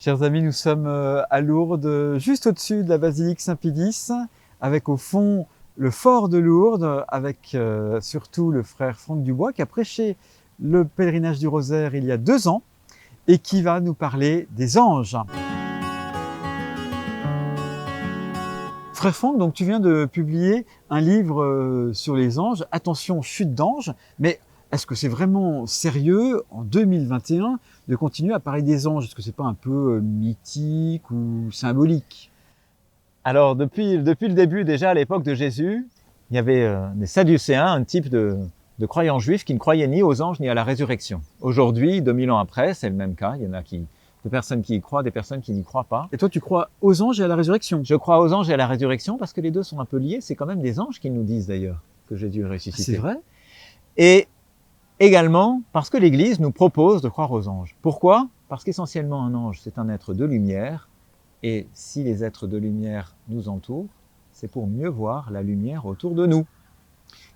Chers amis, nous sommes à Lourdes, juste au-dessus de la basilique Saint-Pédis, avec au fond le fort de Lourdes, avec surtout le frère Franck Dubois qui a prêché le pèlerinage du Rosaire il y a 2 ans et qui va nous parler des anges. Frère Franck, donc tu viens de publier un livre sur les anges. Attention, chute d'anges, mais est-ce que c'est vraiment sérieux en 2021 de continuer à parler des anges? Est-ce que c'est pas un peu mythique ou symbolique? Alors, depuis le début, déjà à l'époque de Jésus, il y avait des Sadducéens, un type de croyants juifs qui ne croyaient ni aux anges ni à la résurrection. Aujourd'hui, 2000 ans après, c'est le même cas. Il y en a des personnes qui y croient, des personnes qui n'y croient pas. Et toi, tu crois aux anges et à la résurrection? Je crois aux anges et à la résurrection parce que les deux sont un peu liés. C'est quand même des anges qui nous disent d'ailleurs que Jésus est ressuscité. C'est vrai? Et également parce que l'Église nous propose de croire aux anges. Pourquoi? Parce qu'essentiellement un ange, c'est un être de lumière. Et si les êtres de lumière nous entourent, c'est pour mieux voir la lumière autour de nous.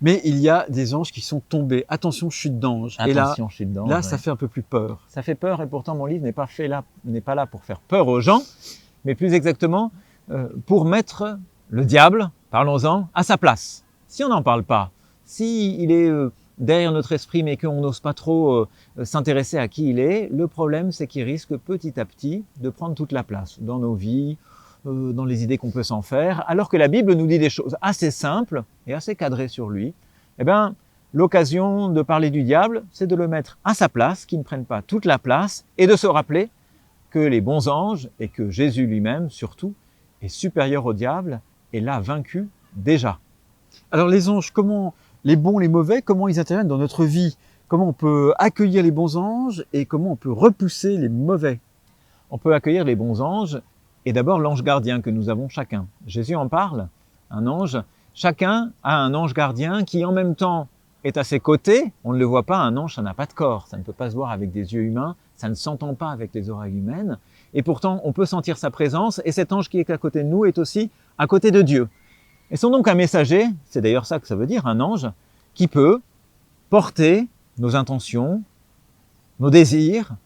Mais il y a des anges qui sont tombés. Attention, chute d'ange. Et là, chute d'ange, là, ça fait un peu plus peur. Ça fait peur et pourtant mon livre n'est pas là pour faire peur aux gens, mais plus exactement pour mettre le diable, parlons-en, à sa place. Si on n'en parle pas, si il est derrière notre esprit mais qu'on n'ose pas trop s'intéresser à qui il est, le problème c'est qu'il risque petit à petit de prendre toute la place dans nos vies, dans les idées qu'on peut s'en faire, alors que la Bible nous dit des choses assez simples et assez cadrées sur lui. Eh bien, l'occasion de parler du diable, c'est de le mettre à sa place, qu'il ne prenne pas toute la place, et de se rappeler que les bons anges, et que Jésus lui-même, surtout, est supérieur au diable, et l'a vaincu déjà. Alors les anges, comment, les bons, les mauvais, comment ils interviennent dans notre vie? Comment on peut accueillir les bons anges et comment on peut repousser les mauvais? On peut accueillir les bons anges, et d'abord l'ange gardien que nous avons chacun. Jésus en parle, un ange. Chacun a un ange gardien qui en même temps est à ses côtés. On ne le voit pas, un ange, ça n'a pas de corps, ça ne peut pas se voir avec des yeux humains, ça ne s'entend pas avec les oreilles humaines. Et pourtant, on peut sentir sa présence, et cet ange qui est à côté de nous est aussi à côté de Dieu. Ils sont donc un messager, c'est d'ailleurs ça que ça veut dire, un ange, qui peut porter nos intentions, nos désirs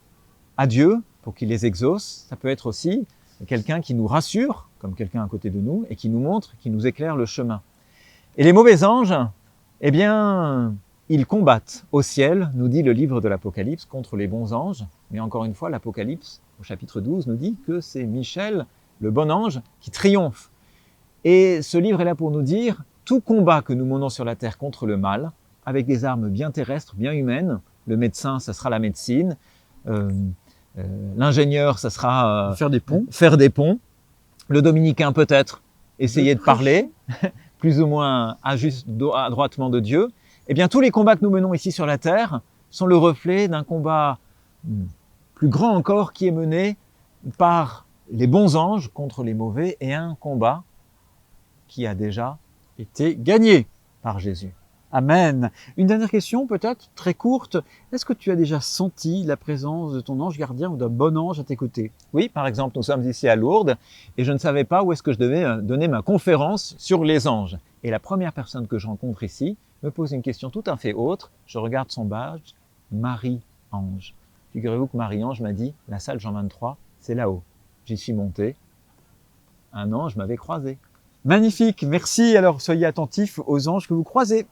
à Dieu pour qu'il les exauce. Ça peut être aussi quelqu'un qui nous rassure, comme quelqu'un à côté de nous, et qui nous montre, qui nous éclaire le chemin. Et les mauvais anges, eh bien, ils combattent au ciel, nous dit le livre de l'Apocalypse, contre les bons anges. Mais encore une fois, l'Apocalypse, au chapitre 12, nous dit que c'est Michel, le bon ange, qui triomphe. Et ce livre est là pour nous dire, tout combat que nous menons sur la terre contre le mal, avec des armes bien terrestres, bien humaines, le médecin, ça sera la médecine, l'ingénieur, ça sera faire des ponts. Faire des ponts. Le dominicain peut-être essayer de parler, plus ou moins adroitement de Dieu. Eh bien, tous les combats que nous menons ici sur la terre sont le reflet d'un combat plus grand encore qui est mené par les bons anges contre les mauvais, et un combat qui a déjà été gagné par Jésus. Amen. Une dernière question, peut-être, très courte. Est-ce que tu as déjà senti la présence de ton ange gardien ou d'un bon ange à tes côtés? Oui, par exemple, nous sommes ici à Lourdes et je ne savais pas où est-ce que je devais donner ma conférence sur les anges. Et la première personne que je rencontre ici me pose une question tout à fait autre. Je regarde son badge, Marie-Ange. Figurez-vous que Marie-Ange m'a dit, la salle Jean 23, c'est là-haut. J'y suis monté. Un ange m'avait croisé. Magnifique, merci. Alors soyez attentifs aux anges que vous croisez.